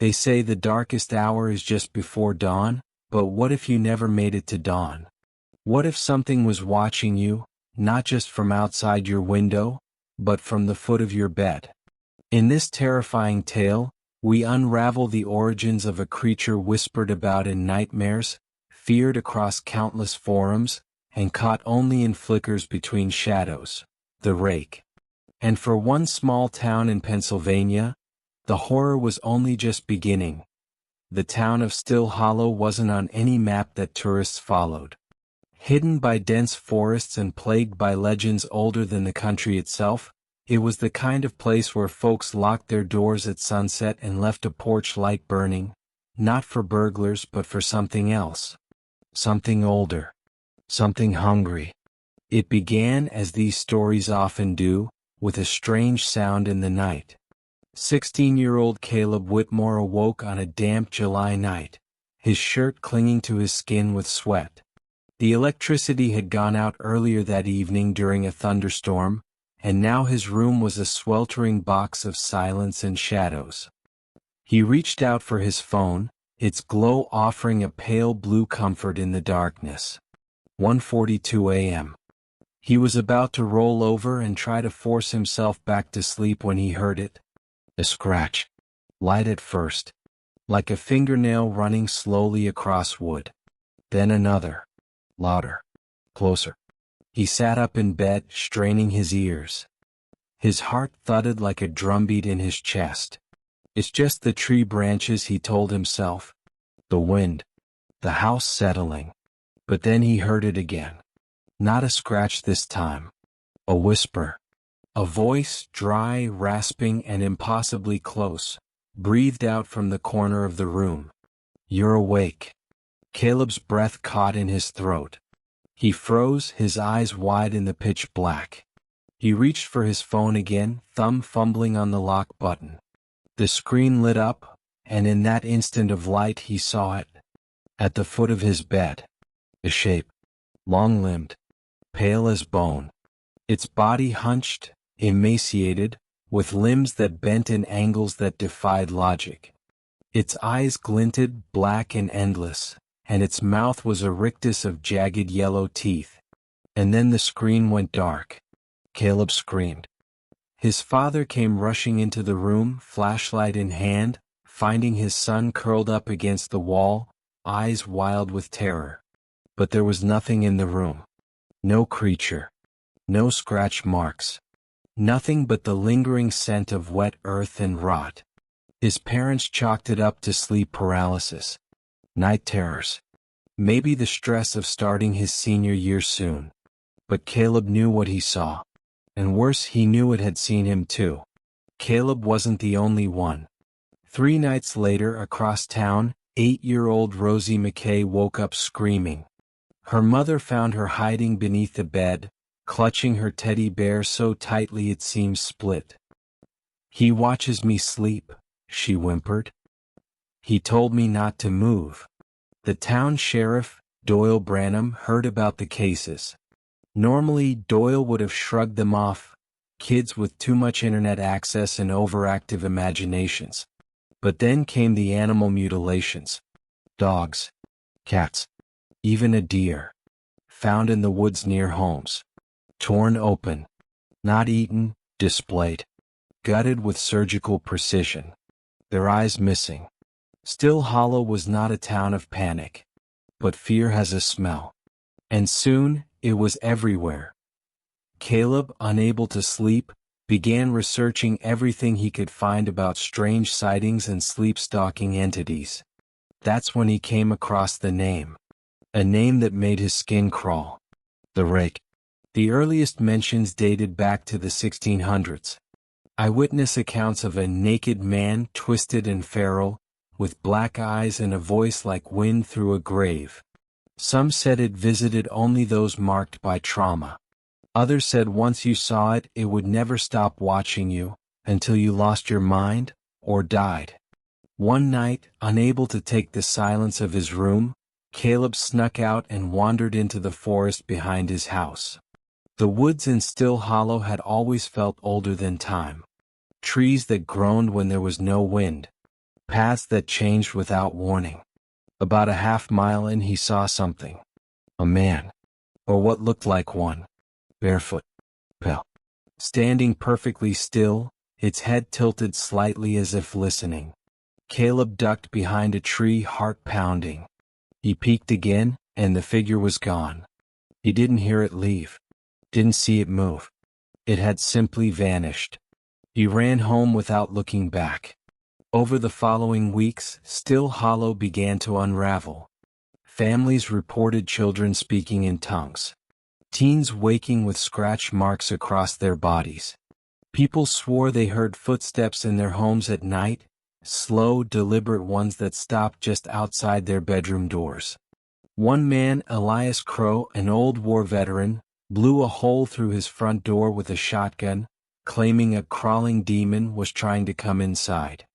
They say the darkest hour is just before dawn, but what if you never made it to dawn? What if something was watching you, not just from outside your window, but from the foot of your bed? In this terrifying tale, we unravel the origins of a creature whispered about in nightmares, feared across countless forums, and caught only in flickers between shadows, the Rake. And for one small town in Pennsylvania, the horror was only just beginning. The town of Still Hollow wasn't on any map that tourists followed. Hidden by dense forests and plagued by legends older than the country itself, it was the kind of place where folks locked their doors at sunset and left a porch light burning, not for burglars but for something else. Something older. Something hungry. It began, as these stories often do, with a strange sound in the night. 16-year-old Caleb Whitmore awoke on a damp July night, his shirt clinging to his skin with sweat. The electricity had gone out earlier that evening during a thunderstorm, and now his room was a sweltering box of silence and shadows. He reached out for his phone, its glow offering a pale blue comfort in the darkness. 1:42 a.m. He was about to roll over and try to force himself back to sleep when he heard it. A scratch. Light at first, like a fingernail running slowly across wood. Then another. Louder. Closer. He sat up in bed, straining his ears. His heart thudded like a drumbeat in his chest. It's just the tree branches, he told himself. The wind. The house settling. But then he heard it again. Not a scratch this time. A whisper. A voice, dry, rasping, and impossibly close, breathed out from the corner of the room. You're awake. Caleb's breath caught in his throat. He froze, his eyes wide in the pitch black. He reached for his phone again, thumb fumbling on the lock button. The screen lit up, and in that instant of light he saw it. At the foot of his bed. A shape. Long-limbed. Pale as bone. Its body hunched, emaciated, with limbs that bent in angles that defied logic. Its eyes glinted, black and endless, and its mouth was a rictus of jagged yellow teeth. And then the screen went dark. Caleb screamed. His father came rushing into the room, flashlight in hand, finding his son curled up against the wall, eyes wild with terror. But there was nothing in the room. No creature. No scratch marks. Nothing but the lingering scent of wet earth and rot. His parents chalked it up to sleep paralysis. Night terrors. Maybe the stress of starting his senior year soon. But Caleb knew what he saw. And worse, he knew it had seen him too. Caleb wasn't the only one. 3 nights later, across town, 8-year-old Rosie McKay woke up screaming. Her mother found her hiding beneath the bed, clutching her teddy bear so tightly it seemed split. He watches me sleep, she whimpered. He told me not to move. The town sheriff, Doyle Branham, heard about the cases. Normally, Doyle would have shrugged them off, kids with too much internet access and overactive imaginations. But then came the animal mutilations. Dogs, cats, even a deer, found in the woods near homes. Torn open, not eaten, displayed, gutted with surgical precision. Their eyes missing. Still Hollow was not a town of panic. But fear has a smell. And soon, it was everywhere. Caleb, unable to sleep, began researching everything he could find about strange sightings and sleep-stalking entities. That's when he came across the name. A name that made his skin crawl. The Rake. The earliest mentions dated back to the 1600s. Eyewitness accounts of a naked man, twisted and feral, with black eyes and a voice like wind through a grave. Some said it visited only those marked by trauma. Others said once you saw it, it would never stop watching you, until you lost your mind, or died. One night, unable to take the silence of his room, Caleb snuck out and wandered into the forest behind his house. The woods in Still Hollow had always felt older than time. Trees that groaned when there was no wind. paths that changed without warning. About a half-mile in he saw something. A man. Or what looked like one. Barefoot. Pale. Standing perfectly still, its head tilted slightly as if listening. Caleb ducked behind a tree, heart pounding. He peeked again, and the figure was gone. He didn't hear it leave. Didn't see it move. It had simply vanished. He ran home without looking back. Over the following weeks, Still Hollow began to unravel. Families reported children speaking in tongues. Teens waking with scratch marks across their bodies. People swore they heard footsteps in their homes at night, slow, deliberate ones that stopped just outside their bedroom doors. One man, Elias Crow, an old war veteran, blew a hole through his front door with a shotgun, claiming a crawling demon was trying to come inside.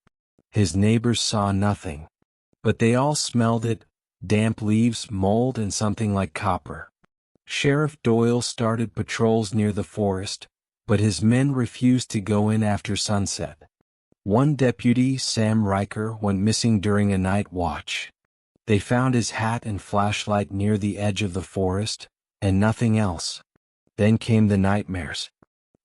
His neighbors saw nothing. But they all smelled it: damp leaves, mold, and something like copper. Sheriff Doyle started patrols near the forest, but his men refused to go in after sunset. One deputy, Sam Riker, went missing during a night watch. They found his hat and flashlight near the edge of the forest, and nothing else. Then came the nightmares.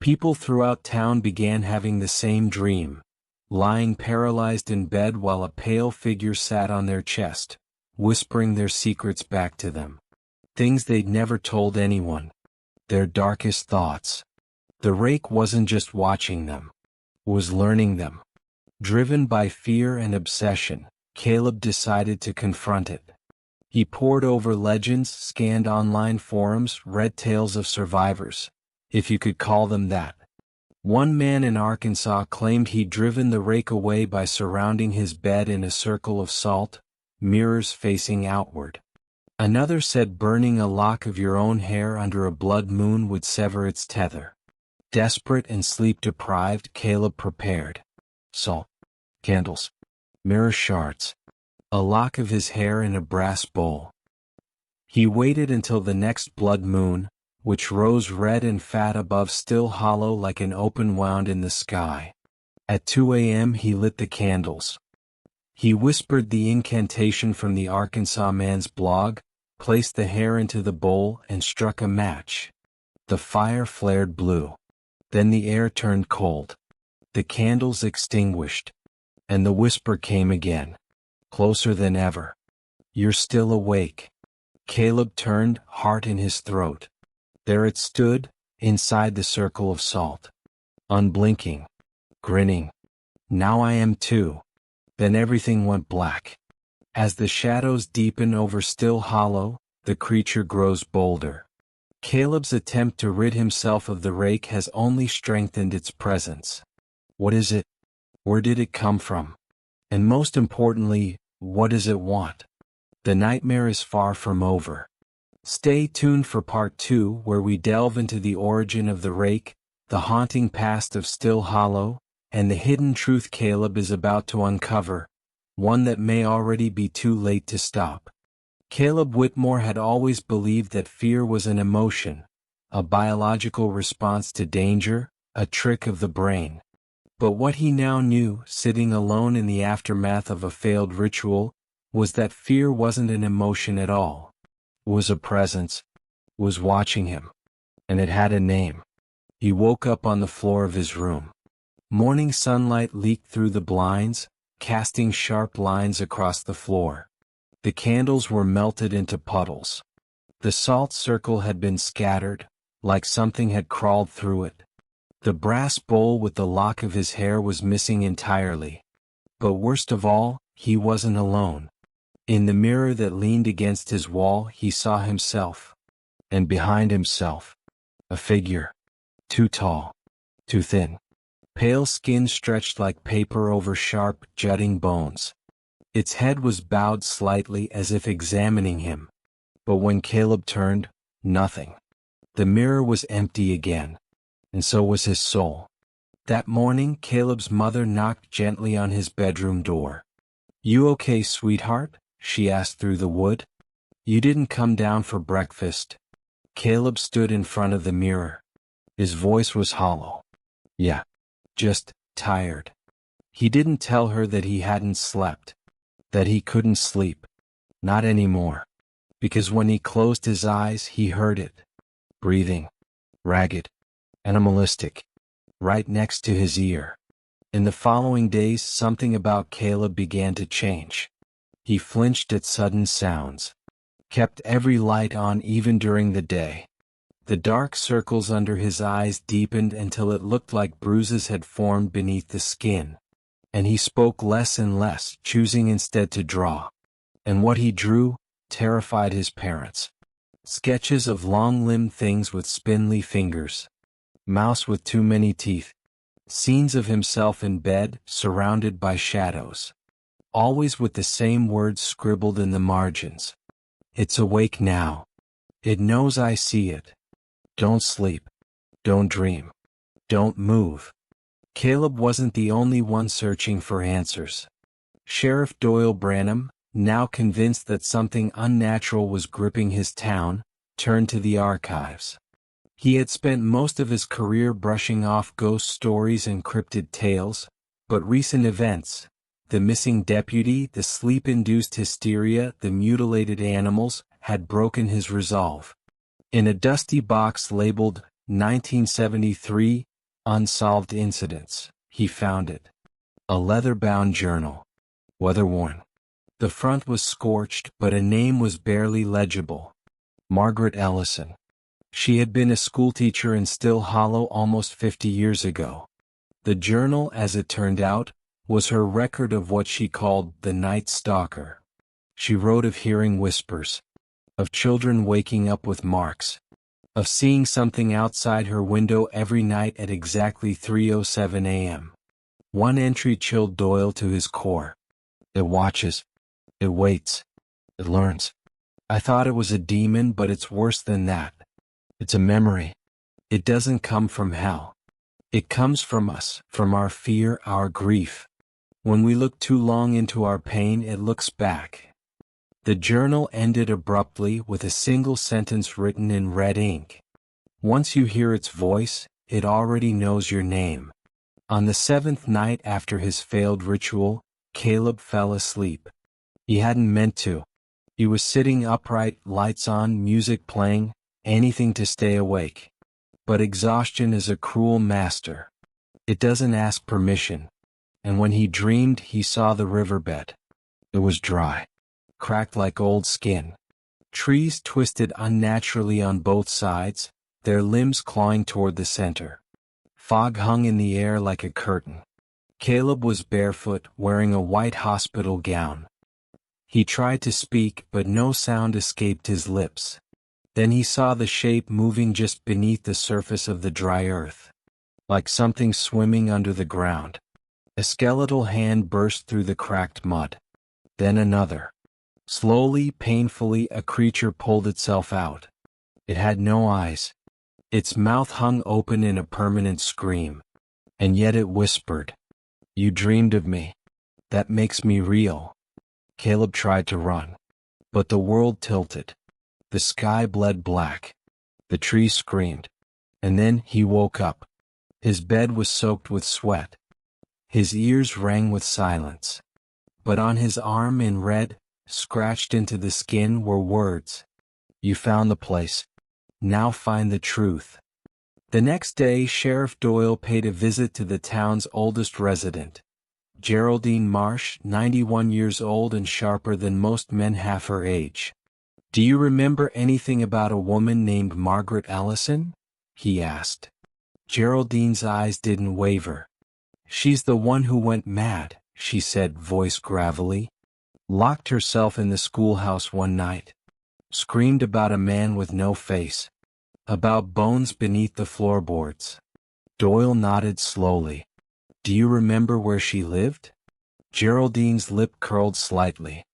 People throughout town began having the same dream, lying paralyzed in bed while a pale figure sat on their chest, whispering their secrets back to them. Things they'd never told anyone. Their darkest thoughts. The Rake wasn't just watching them. Was learning them. Driven by fear and obsession, Caleb decided to confront it. He pored over legends, scanned online forums, read tales of survivors, if you could call them that. One man in Arkansas claimed he'd driven the Rake away by surrounding his bed in a circle of salt, mirrors facing outward. Another said burning a lock of your own hair under a blood moon would sever its tether. Desperate and sleep-deprived, Caleb prepared. Salt, candles, mirror shards, a lock of his hair in a brass bowl. He waited until the next blood moon, which rose red and fat above Still Hollow like an open wound in the sky. At 2 a.m. he lit the candles. He whispered the incantation from the Arkansas man's blog, placed the hair into the bowl, and struck a match. The fire flared blue. Then the air turned cold. The candles extinguished. And the whisper came again. Closer than ever. You're still awake. Caleb turned, heart in his throat. There it stood, inside the circle of salt. Unblinking. Grinning. Now I am too. Then everything went black. As the shadows deepen over Still Hollow, the creature grows bolder. Caleb's attempt to rid himself of the Rake has only strengthened its presence. What is it? Where did it come from? And most importantly, what does it want? The nightmare is far from over. Stay tuned for part 2, where we delve into the origin of the Rake, the haunting past of Still Hollow, and the hidden truth Caleb is about to uncover, one that may already be too late to stop. Caleb Whitmore had always believed that fear was an emotion, a biological response to danger, a trick of the brain. But what he now knew, sitting alone in the aftermath of a failed ritual, was that fear wasn't an emotion at all. It was a presence, was watching him. And it had a name. He woke up on the floor of his room. Morning sunlight leaked through the blinds, casting sharp lines across the floor. The candles were melted into puddles. The salt circle had been scattered, like something had crawled through it. The brass bowl with the lock of his hair was missing entirely. But worst of all, he wasn't alone. In the mirror that leaned against his wall, he saw himself. And behind himself, a figure. Too tall. Too thin. Pale skin stretched like paper over sharp, jutting bones. Its head was bowed slightly as if examining him. But when Caleb turned, nothing. The mirror was empty again. And so was his soul. That morning, Caleb's mother knocked gently on his bedroom door. "You okay, sweetheart?" she asked through the wood. "You didn't come down for breakfast." Caleb stood in front of the mirror. His voice was hollow. "Yeah. Just tired." He didn't tell her that he hadn't slept, that he couldn't sleep. Not anymore. Because when he closed his eyes, he heard it. Breathing. Ragged. Animalistic. Right next to his ear. In the following days, something about Caleb began to change. He flinched at sudden sounds. Kept every light on even during the day. The dark circles under his eyes deepened until it looked like bruises had formed beneath the skin. And he spoke less and less, choosing instead to draw. And what he drew terrified his parents. Sketches of long-limbed things with spindly fingers. Mouse with too many teeth. Scenes of himself in bed, surrounded by shadows. Always with the same words scribbled in the margins. It's awake now. It knows I see it. Don't sleep. Don't dream. Don't move. Caleb wasn't the only one searching for answers. Sheriff Doyle Branham, now convinced that something unnatural was gripping his town, turned to the archives. He had spent most of his career brushing off ghost stories and cryptid tales, but recent events, the missing deputy, the sleep-induced hysteria, the mutilated animals, had broken his resolve. In a dusty box labeled 1973, Unsolved Incidents, he found it. A leather-bound journal. Weather-worn. The front was scorched, but a name was barely legible. Margaret Ellison. She had been a schoolteacher in Still Hollow almost 50 years ago. The journal, as it turned out, was her record of what she called the night stalker. She wrote of hearing whispers, of children waking up with marks, of seeing something outside her window every night at exactly 3:07 a.m. One entry chilled Doyle to his core. It watches. It waits. It learns. I thought it was a demon, but it's worse than that. It's a memory. It doesn't come from hell. It comes from us, from our fear, our grief. When we look too long into our pain, it looks back. The journal ended abruptly with a single sentence written in red ink. Once you hear its voice, it already knows your name. On the 7th night after his failed ritual, Caleb fell asleep. He hadn't meant to. He was sitting upright, lights on, music playing, anything to stay awake. But exhaustion is a cruel master. It doesn't ask permission. And when he dreamed, he saw the riverbed. It was dry. Cracked like old skin. Trees twisted unnaturally on both sides, their limbs clawing toward the center. Fog hung in the air like a curtain. Caleb was barefoot, wearing a white hospital gown. He tried to speak, but no sound escaped his lips. Then he saw the shape moving just beneath the surface of the dry earth. Like something swimming under the ground. A skeletal hand burst through the cracked mud. Then another. Slowly, painfully, a creature pulled itself out. It had no eyes. Its mouth hung open in a permanent scream. And yet it whispered, "You dreamed of me. That makes me real." Caleb tried to run. But the world tilted. The sky bled black. The trees screamed. And then he woke up. His bed was soaked with sweat. His ears rang with silence. But on his arm in red, scratched into the skin, were words. "You found the place. Now find the truth." The next day, Sheriff Doyle paid a visit to the town's oldest resident. Geraldine Marsh, 91 years old and sharper than most men half her age. "Do you remember anything about a woman named Margaret Ellison?" he asked. Geraldine's eyes didn't waver. "She's the one who went mad," she said, voice gravelly. "Locked herself in the schoolhouse one night. Screamed about a man with no face. About bones beneath the floorboards." Doyle nodded slowly. "Do you remember where she lived?" Geraldine's lip curled slightly.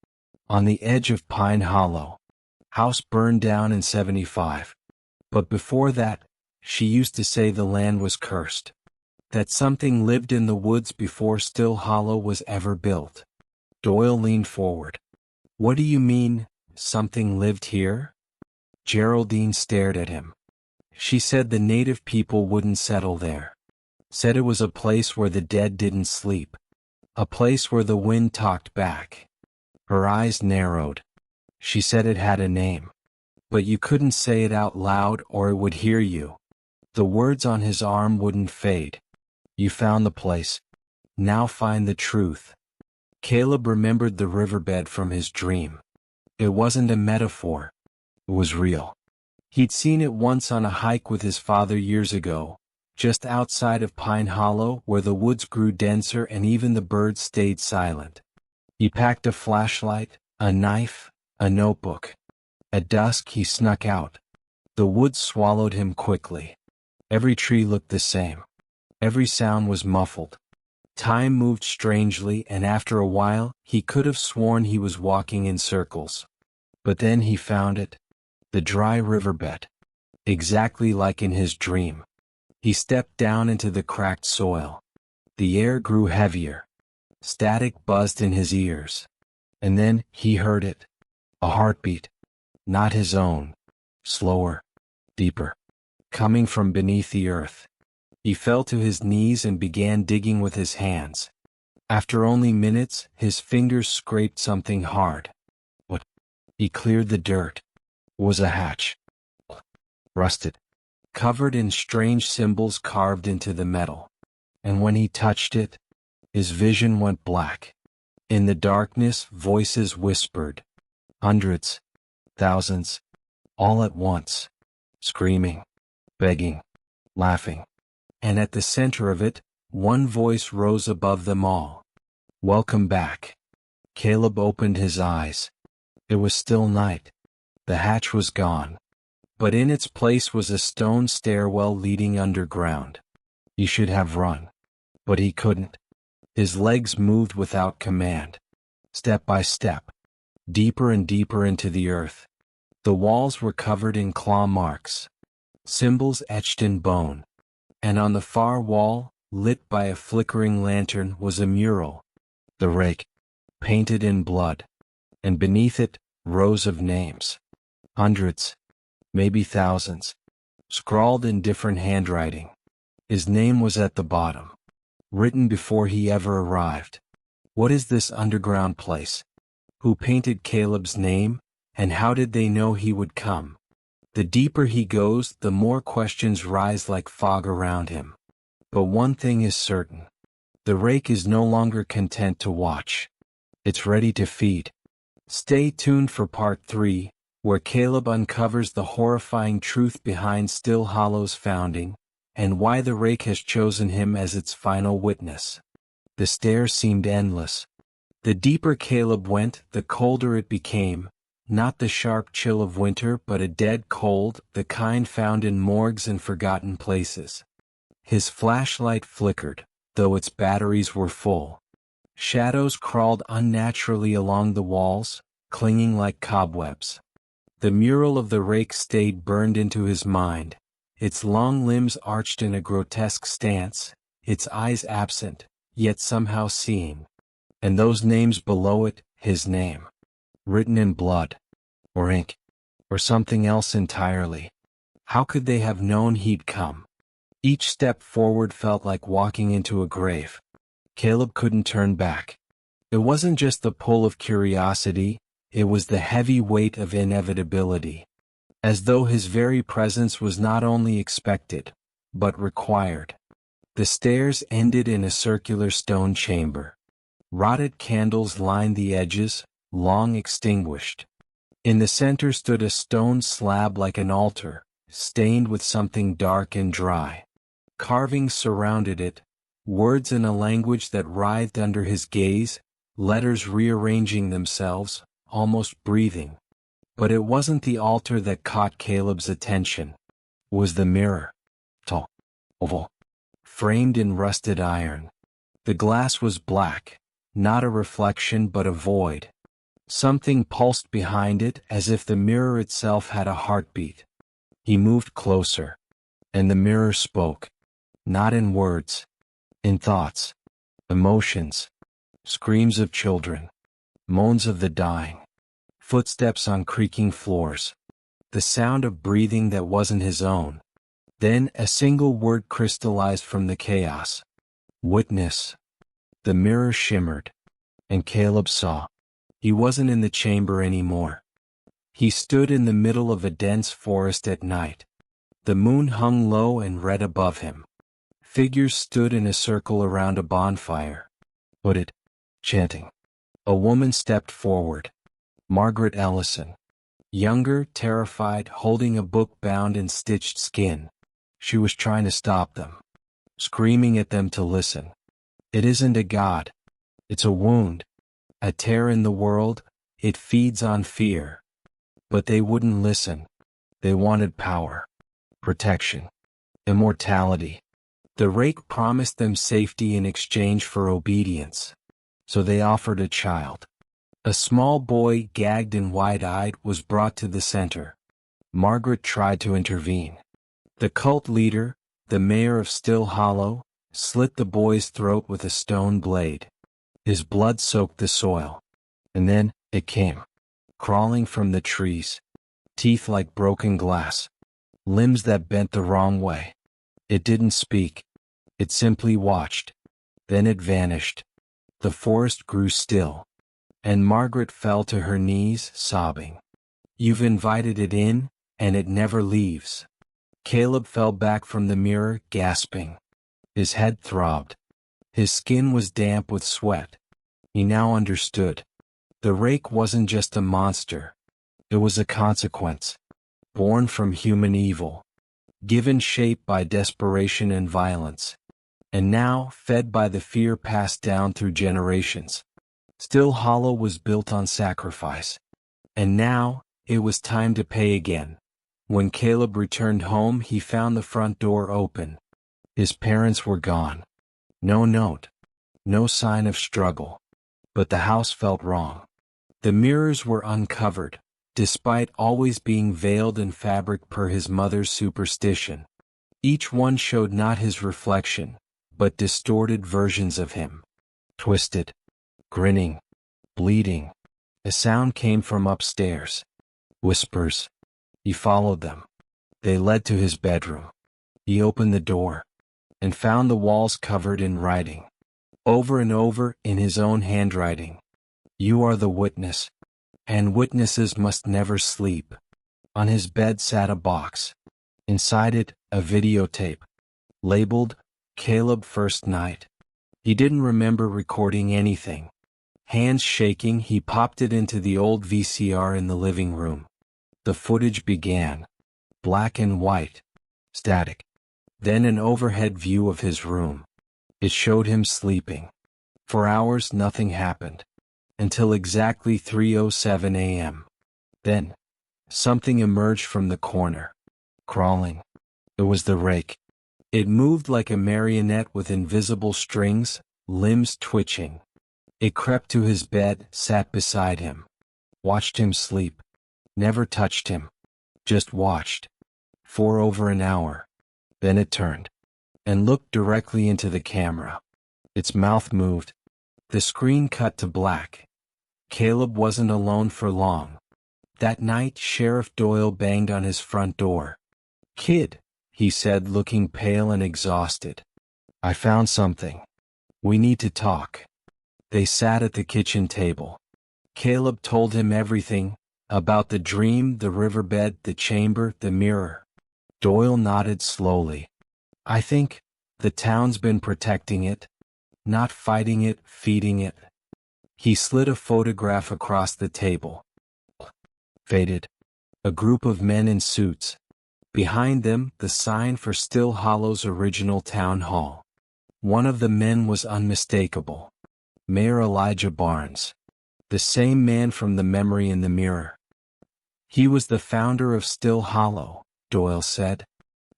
"On the edge of Pine Hollow. House burned down in '75. But before that, she used to say the land was cursed. That something lived in the woods before Still Hollow was ever built." Doyle leaned forward. "What do you mean, something lived here?" Geraldine stared at him. "She said the native people wouldn't settle there. Said it was a place where the dead didn't sleep. A place where the wind talked back. Her eyes narrowed. She said it had a name. But you couldn't say it out loud or it would hear you. The words on his arm wouldn't fade. You found the place. Now find the truth. Caleb remembered the riverbed from his dream. It wasn't a metaphor. It was real. He'd seen it once on a hike with his father years ago, just outside of Pine Hollow where the woods grew denser and even the birds stayed silent. He packed a flashlight, a knife, a notebook. At dusk he snuck out. The woods swallowed him quickly. Every tree looked the same. Every sound was muffled. Time moved strangely, and after a while, he could have sworn he was walking in circles. But then he found it. The dry riverbed. Exactly like in his dream. He stepped down into the cracked soil. The air grew heavier. Static buzzed in his ears. And then he heard it. A heartbeat. Not his own. Slower. Deeper. Coming from beneath the earth. He fell to his knees and began digging with his hands. After only minutes, his fingers scraped something hard. What? He cleared the dirt. It was a hatch. Rusted. Covered in strange symbols carved into the metal. And when he touched it, his vision went black. In the darkness, voices whispered. Hundreds. Thousands. All at once. Screaming. Begging. Laughing. And at the center of it, one voice rose above them all. Welcome back. Caleb opened his eyes. It was still night. The hatch was gone. But in its place was a stone stairwell leading underground. He should have run. But he couldn't. His legs moved without command. Step by step. Deeper and deeper into the earth. The walls were covered in claw marks. Symbols etched in bone. And on the far wall, lit by a flickering lantern, was a mural. The Rake. Painted in blood. And beneath it, rows of names. Hundreds. Maybe thousands. Scrawled in different handwriting. His name was at the bottom. Written before he ever arrived. What is this underground place? Who painted Caleb's name, and how did they know he would come? The deeper he goes, the more questions rise like fog around him. But one thing is certain. The Rake is no longer content to watch. It's ready to feed. Stay tuned for part 3, where Caleb uncovers the horrifying truth behind Still Hollow's founding, and why the Rake has chosen him as its final witness. The stairs seemed endless. The deeper Caleb went, the colder it became. Not the sharp chill of winter, but a dead cold, the kind found in morgues and forgotten places. His flashlight flickered, though its batteries were full. Shadows crawled unnaturally along the walls, clinging like cobwebs. The mural of the Rake stayed burned into his mind, its long limbs arched in a grotesque stance, its eyes absent, yet somehow seeing. And those names below it, his name. Written in blood, or ink, or something else entirely. How could they have known he'd come? Each step forward felt like walking into a grave. Caleb couldn't turn back. It wasn't just the pull of curiosity, it was the heavy weight of inevitability. As though his very presence was not only expected, but required. The stairs ended in a circular stone chamber. Rotted candles lined the edges, long extinguished. In the center stood a stone slab like an altar, stained with something dark and dry. Carvings surrounded it, words in a language that writhed under his gaze, letters rearranging themselves, almost breathing. But it wasn't the altar that caught Caleb's attention. It was the mirror. Tall, oval, framed in rusted iron. The glass was black, not a reflection but a void. Something pulsed behind it as if the mirror itself had a heartbeat. He moved closer. And the mirror spoke. Not in words. In thoughts. Emotions. Screams of children. Moans of the dying. Footsteps on creaking floors. The sound of breathing that wasn't his own. Then a single word crystallized from the chaos. Witness. The mirror shimmered, and Caleb saw. He wasn't in the chamber anymore. He stood in the middle of a dense forest at night. The moon hung low and red above him. Figures stood in a circle around a bonfire, hooded, chanting. A woman stepped forward. Margaret Ellison. Younger, terrified, holding a book bound in stitched skin. She was trying to stop them, screaming at them to listen. It isn't a god. It's a wound. A tear in the world. It feeds on fear. But they wouldn't listen. They wanted power, protection, immortality. The Rake promised them safety in exchange for obedience. So they offered a child. A small boy, gagged and wide-eyed, was brought to the center. Margaret tried to intervene. The cult leader, the mayor of Still Hollow, slit the boy's throat with a stone blade. His blood soaked the soil. And then, it came. Crawling from the trees. Teeth like broken glass. Limbs that bent the wrong way. It didn't speak. It simply watched. Then it vanished. The forest grew still. And Margaret fell to her knees, sobbing. You've invited it in, and it never leaves. Caleb fell back from the mirror, gasping. His head throbbed. His skin was damp with sweat. He now understood. The Rake wasn't just a monster. It was a consequence. Born from human evil. Given shape by desperation and violence. And now fed by the fear passed down through generations. Still Hollow was built on sacrifice. And now, it was time to pay again. When Caleb returned home, he found the front door open. His parents were gone. No note. No sign of struggle. But the house felt wrong. The mirrors were uncovered, despite always being veiled in fabric per his mother's superstition. Each one showed not his reflection, but distorted versions of him. Twisted. Grinning. Bleeding. A sound came from upstairs. Whispers. He followed them. They led to his bedroom. He opened the door. And found the walls covered in writing. Over and over in his own handwriting. You are the witness. And witnesses must never sleep. On his bed sat a box. Inside it, a videotape. Labeled, Caleb First Night. He didn't remember recording anything. Hands shaking, he popped it into the old VCR in the living room. The footage began. Black and white. Static. Then an overhead view of his room. It showed him sleeping. For hours nothing happened. Until exactly 3:07 a.m. Then, something emerged from the corner. Crawling. It was the Rake. It moved like a marionette with invisible strings, limbs twitching. It crept to his bed, sat beside him. Watched him sleep. Never touched him. Just watched. For over an hour. Then it turned. And looked directly into the camera. Its mouth moved. The screen cut to black. Caleb wasn't alone for long. That night, Sheriff Doyle banged on his front door. Kid, he said, looking pale and exhausted. I found something. We need to talk. They sat at the kitchen table. Caleb told him everything, about the dream, the riverbed, the chamber, the mirror. Doyle nodded slowly. I think the town's been protecting it, not fighting it, feeding it. He slid a photograph across the table. Faded. A group of men in suits. Behind them, the sign for Still Hollow's original town hall. One of the men was unmistakable. Mayor Elijah Barnes. The same man from the memory in the mirror. He was the founder of Still Hollow, Doyle said.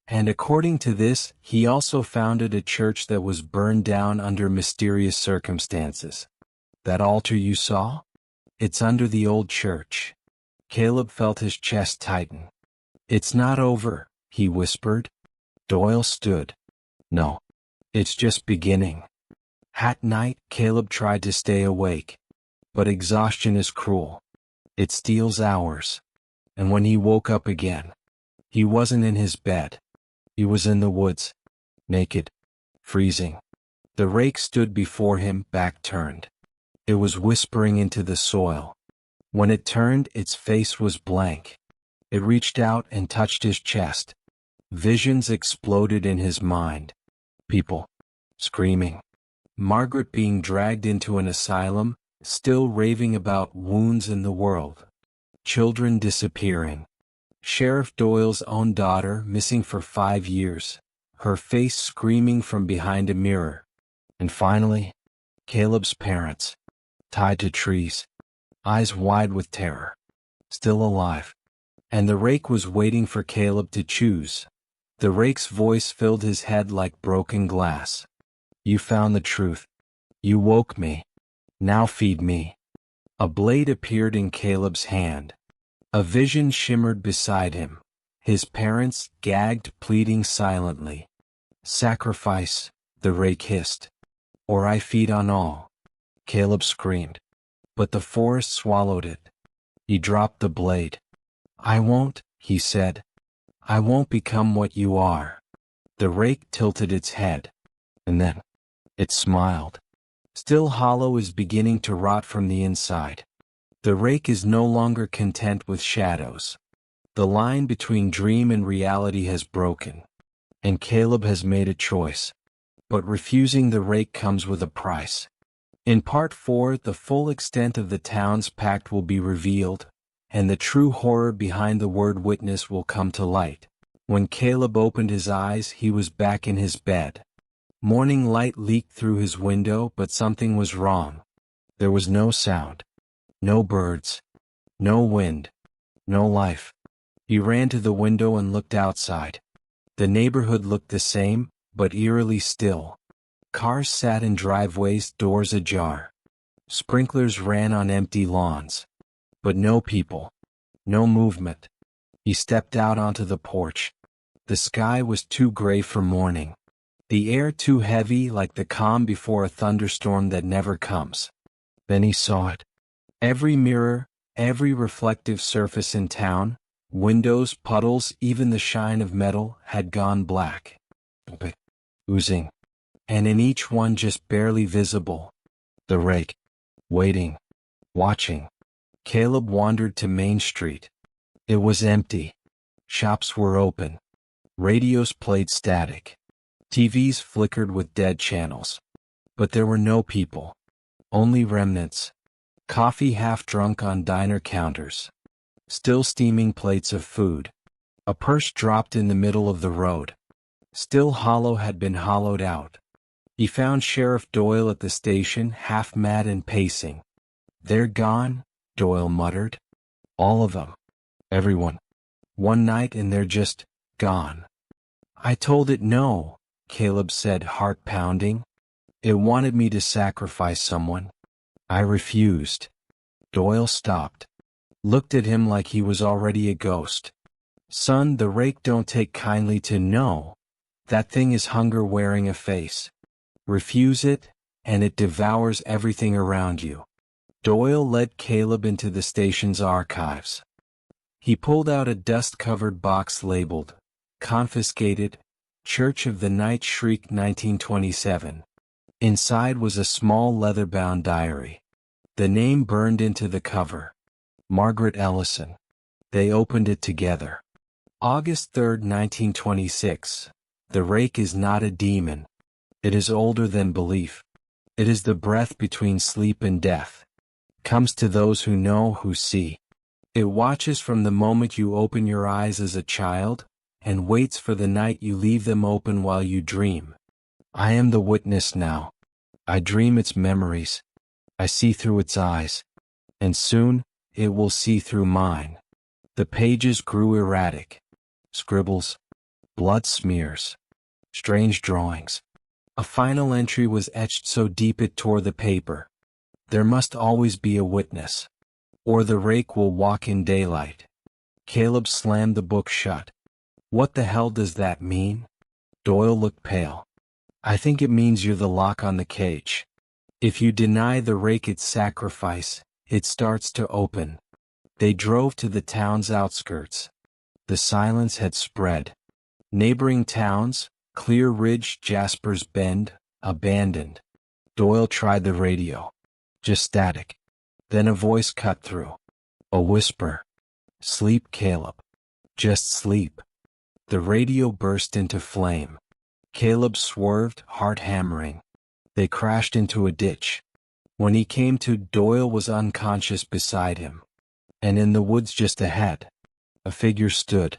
And according to this, he also founded a church that was burned down under mysterious circumstances. That altar you saw? It's under the old church. Caleb felt his chest tighten. It's not over, he whispered. Doyle stood. No. It's just beginning. At night, Caleb tried to stay awake. But exhaustion is cruel. It steals hours. And when he woke up again, he wasn't in his bed. He was in the woods. Naked. Freezing. The rake stood before him, back turned. It was whispering into the soil. When it turned, its face was blank. It reached out and touched his chest. Visions exploded in his mind. People screaming. Margaret being dragged into an asylum, still raving about wounds in the world. Children disappearing. Sheriff Doyle's own daughter missing for 5 years, her face screaming from behind a mirror. And finally, Caleb's parents, tied to trees, eyes wide with terror, still alive. And the rake was waiting for Caleb to choose. The rake's voice filled his head like broken glass. You found the truth. You woke me. Now feed me. A blade appeared in Caleb's hand. A vision shimmered beside him. His parents, gagged, pleading silently. Sacrifice, the rake hissed. Or I feed on all. Caleb screamed. But the forest swallowed it. He dropped the blade. I won't, he said. I won't become what you are. The rake tilted its head. And then it smiled. Still hollow is beginning to rot from the inside. The rake is no longer content with shadows. The line between dream and reality has broken. And Caleb has made a choice. But refusing the rake comes with a price. In Part 4, the full extent of the town's pact will be revealed, and the true horror behind the word witness will come to light. When Caleb opened his eyes, he was back in his bed. Morning light leaked through his window, but something was wrong. There was no sound. No birds. No wind. No life. He ran to the window and looked outside. The neighborhood looked the same, but eerily still. Cars sat in driveways, doors ajar. Sprinklers ran on empty lawns. But no people. No movement. He stepped out onto the porch. The sky was too gray for morning. The air too heavy, like the calm before a thunderstorm that never comes. Then he saw it. Every mirror, every reflective surface in town, windows, puddles, even the shine of metal, had gone black. Oozing. And in each one just barely visible, the rake. Waiting. Watching. Caleb wandered to Main Street. It was empty. Shops were open. Radios played static. TVs flickered with dead channels. But there were no people. Only remnants. Coffee half drunk on diner counters. Still steaming plates of food. A purse dropped in the middle of the road. Still hollow had been hollowed out. He found Sheriff Doyle at the station, half mad and pacing. They're gone, Doyle muttered. All of them. Everyone. One night and they're just gone. I told it no, Caleb said, heart pounding. It wanted me to sacrifice someone. I refused. Doyle stopped. Looked at him like he was already a ghost. Son, the rake don't take kindly to no. That thing is hunger wearing a face. Refuse it, and it devours everything around you. Doyle led Caleb into the station's archives. He pulled out a dust-covered box labeled, Confiscated, Church of the Night Shriek 1927. Inside was a small leather-bound diary. The name burned into the cover. Margaret Ellison. They opened it together. August 3, 1926. The rake is not a demon. It is older than belief. It is the breath between sleep and death. Comes to those who know, who see. It watches from the moment you open your eyes as a child, and waits for the night you leave them open while you dream. I am the witness now. I dream its memories. I see through its eyes. And soon, it will see through mine. The pages grew erratic. Scribbles. Blood smears. Strange drawings. A final entry was etched so deep it tore the paper. There must always be a witness. Or the rake will walk in daylight. Caleb slammed the book shut. What the hell does that mean? Doyle looked pale. I think it means you're the lock on the cage. If you deny the rake its sacrifice, it starts to open. They drove to the town's outskirts. The silence had spread. Neighboring towns, Clear Ridge, Jasper's Bend, Abandoned. Doyle tried the radio. Just static. Then a voice cut through. A whisper. Sleep, Caleb. Just sleep. The radio burst into flame. Caleb swerved, heart hammering. They crashed into a ditch. When he came to, Doyle was unconscious beside him. And in the woods just ahead, a figure stood.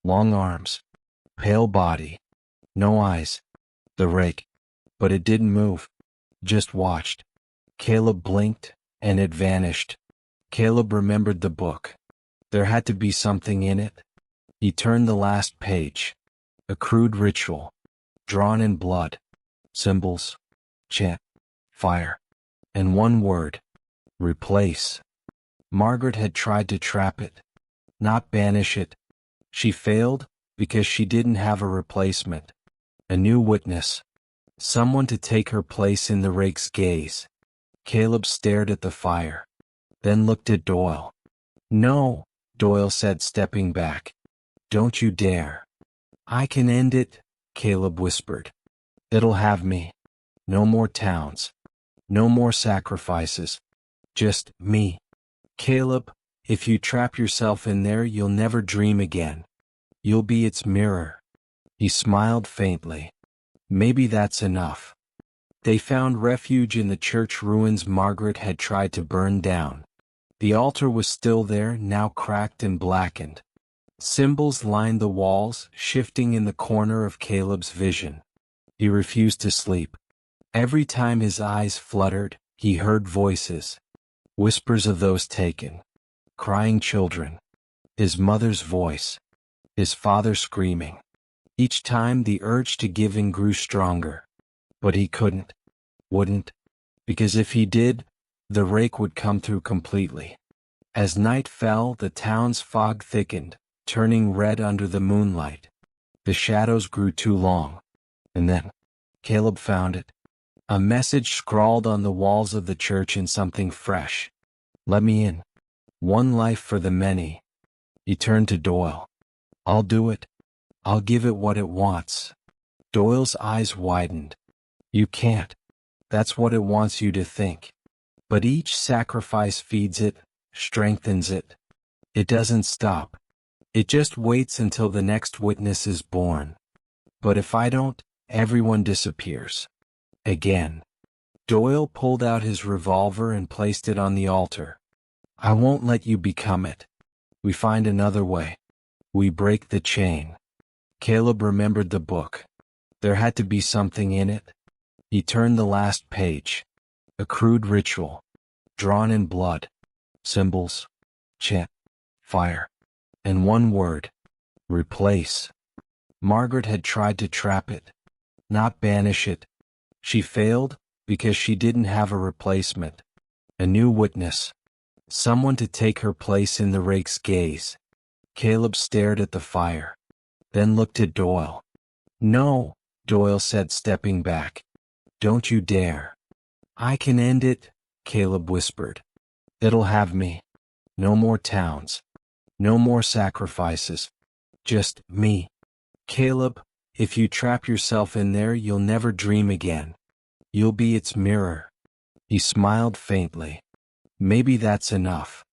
Long arms. Pale body. No eyes. The Rake. But it didn't move. Just watched. Caleb blinked, and it vanished. Caleb remembered the book. There had to be something in it. He turned the last page. A crude ritual. Drawn in blood. Symbols. Chant. Fire. And one word. Replace. Margaret had tried to trap it. Not banish it. She failed, because she didn't have a replacement. A new witness. Someone to take her place in the Rake's gaze. Caleb stared at the fire. Then looked at Doyle. No, Doyle said, stepping back. Don't you dare. I can end it, Caleb whispered. It'll have me. No more towns. No more sacrifices. Just me. Caleb, if you trap yourself in there, you'll never dream again. You'll be its mirror. He smiled faintly. Maybe that's enough. They found refuge in the church ruins Margaret had tried to burn down. The altar was still there, now cracked and blackened. Symbols lined the walls, shifting in the corner of Caleb's vision. He refused to sleep. Every time his eyes fluttered, he heard voices. Whispers of those taken. Crying children. His mother's voice. His father screaming. Each time the urge to give in grew stronger. But he wouldn't, because if he did, the Rake would come through completely. As night fell, the town's fog thickened, turning red under the moonlight. The shadows grew too long. And then, Caleb found it. A message scrawled on the walls of the church in something fresh. Let me in. One life for the many. He turned to Doyle. I'll do it. I'll give it what it wants. Doyle's eyes widened. You can't. That's what it wants you to think. But each sacrifice feeds it, strengthens it. It doesn't stop. It just waits until the next witness is born. But if I don't, everyone disappears. Again. Doyle pulled out his revolver and placed it on the altar. I won't let you become it. We find another way. We break the chain. Caleb remembered the book. There had to be something in it. He turned the last page. A crude ritual. Drawn in blood. Symbols. Chant. Fire. And one word. Replace. Margaret had tried to trap it. Not banish it. She failed, because she didn't have a replacement. A new witness. Someone to take her place in the Rake's gaze. Caleb stared at the fire. Then looked at Doyle. No, Doyle said, stepping back. Don't you dare. I can end it, Caleb whispered. It'll have me. No more towns. No more sacrifices. Just me. Caleb, if you trap yourself in there, you'll never dream again. You'll be its mirror. He smiled faintly. Maybe that's enough.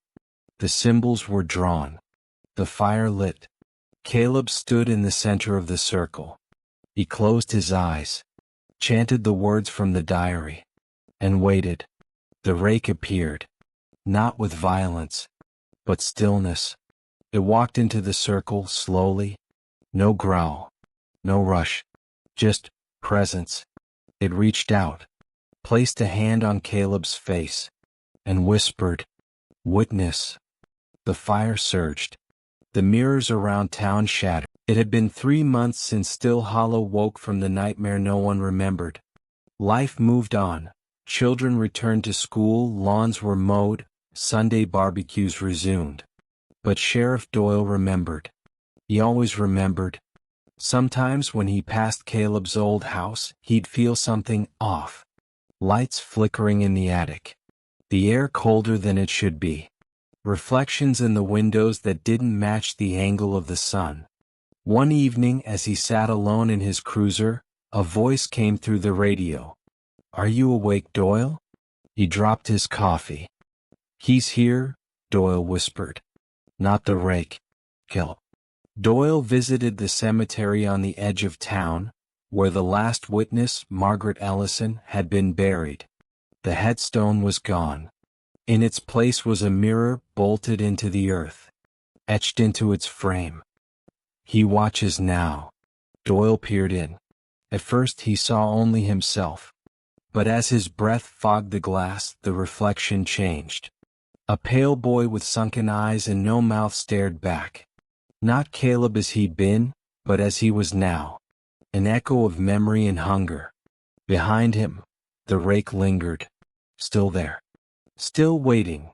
The symbols were drawn. The fire lit. Caleb stood in the center of the circle. He closed his eyes, chanted the words from the diary, and waited. The Rake appeared, not with violence, but stillness. It walked into the circle slowly, no growl, no rush, just presence. It reached out, placed a hand on Caleb's face, and whispered, "Witness." The fire surged. The mirrors around town shattered. It had been 3 months since Still Hollow woke from the nightmare no one remembered. Life moved on. Children returned to school, lawns were mowed, Sunday barbecues resumed. But Sheriff Doyle remembered. He always remembered. Sometimes when he passed Caleb's old house, he'd feel something off. Lights flickering in the attic. The air colder than it should be. Reflections in the windows that didn't match the angle of the sun. One evening, as he sat alone in his cruiser, A voice came through the radio. "Are you awake, Doyle?" He dropped his coffee. "He's here," Doyle whispered. "Not the rake. Kill." Doyle visited the cemetery on the edge of town, where the last witness, Margaret Ellison, had been buried. The headstone was gone. In its place was a mirror bolted into the earth, etched into its frame. "He watches now." Doyle peered in. At first he saw only himself. But as his breath fogged the glass, the reflection changed. A pale boy with sunken eyes and no mouth stared back. Not Caleb as he'd been, but as he was now. An echo of memory and hunger. Behind him, the rake lingered. Still there. Still waiting.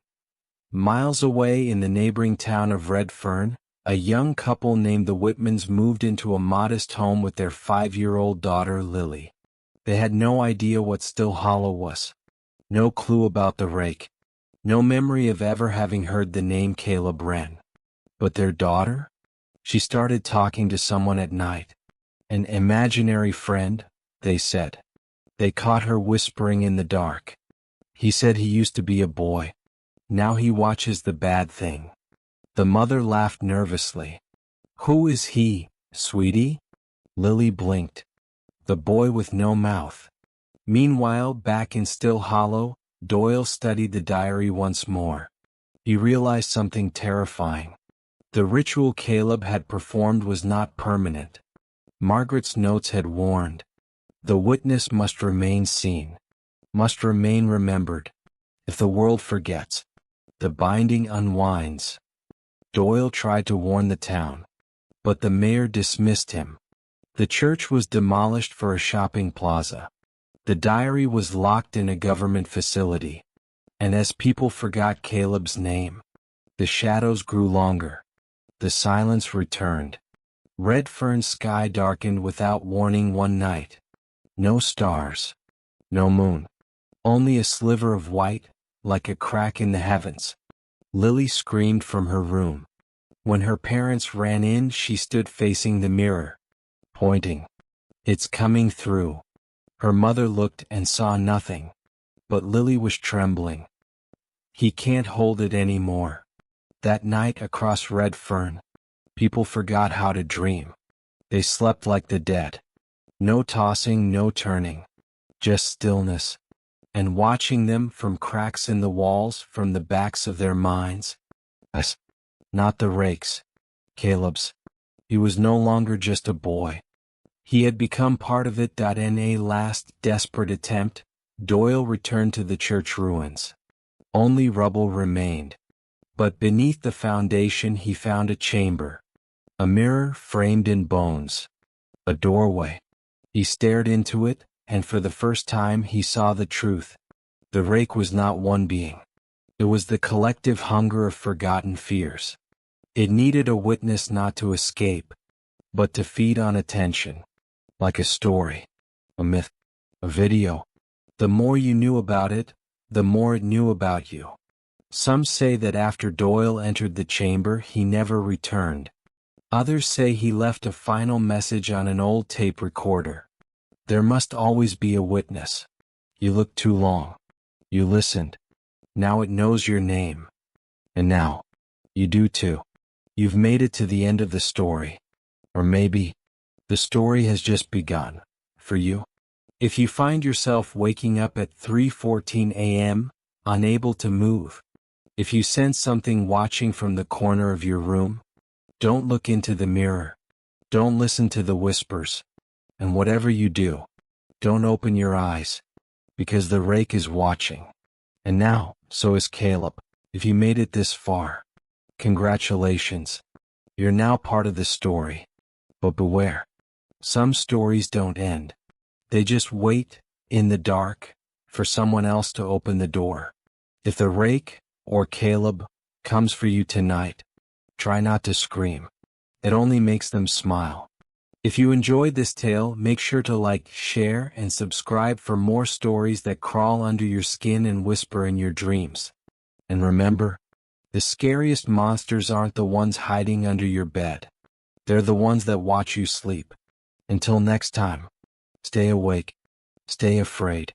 Miles away in the neighboring town of Redfern, a young couple named the Whitmans moved into a modest home with their 5-year-old daughter, Lily. They had no idea what Still Hollow was. No clue about the rake. No memory of ever having heard the name Caleb Wren. But their daughter? She started talking to someone at night. An imaginary friend, they said. They caught her whispering in the dark. "He said he used to be a boy. Now he watches the bad thing." The mother laughed nervously. "Who is he, sweetie?" Lily blinked. "The boy with no mouth." Meanwhile, back in Still Hollow, Doyle studied the diary once more. He realized something terrifying. The ritual Caleb had performed was not permanent. Margaret's notes had warned. The witness must remain seen, must remain remembered. If the world forgets, the binding unwinds. Doyle tried to warn the town, but the mayor dismissed him. The church was demolished for a shopping plaza. The diary was locked in a government facility. And as people forgot Caleb's name, the shadows grew longer. The silence returned. Redfern's sky darkened without warning one night. No stars. No moon. Only a sliver of white, like a crack in the heavens. Lily screamed from her room. When her parents ran in, she stood facing the mirror, pointing. "It's coming through." Her mother looked and saw nothing. But Lily was trembling. "He can't hold it anymore." That night across Redfern, people forgot how to dream. They slept like the dead. No tossing, no turning. Just stillness. And watching them from cracks in the walls, from the backs of their minds. Us. Not the rake's. Caleb's. He was no longer just a boy. He had become part of it. In a last, desperate attempt, Doyle returned to the church ruins. Only rubble remained. But beneath the foundation he found a chamber. A mirror framed in bones. A doorway. He stared into it, and for the first time he saw the truth. The rake was not one being. It was the collective hunger of forgotten fears. It needed a witness not to escape, but to feed on attention. Like a story, a myth, a video. The more you knew about it, the more it knew about you. Some say that after Doyle entered the chamber he never returned. Others say he left a final message on an old tape recorder. There must always be a witness. You looked too long. You listened. Now it knows your name. And now, you do too. You've made it to the end of the story. Or maybe, the story has just begun, for you. If you find yourself waking up at 3:14 a.m., unable to move, if you sense something watching from the corner of your room, don't look into the mirror. Don't listen to the whispers. And whatever you do, don't open your eyes, because the rake is watching. And now, so is Caleb. If you made it this far, congratulations. You're now part of the story. But beware. Some stories don't end. They just wait, in the dark, for someone else to open the door. If the rake, or Caleb, comes for you tonight, try not to scream. It only makes them smile. If you enjoyed this tale, make sure to like, share, and subscribe for more stories that crawl under your skin and whisper in your dreams. And remember, the scariest monsters aren't the ones hiding under your bed. They're the ones that watch you sleep. Until next time. Stay awake. Stay afraid.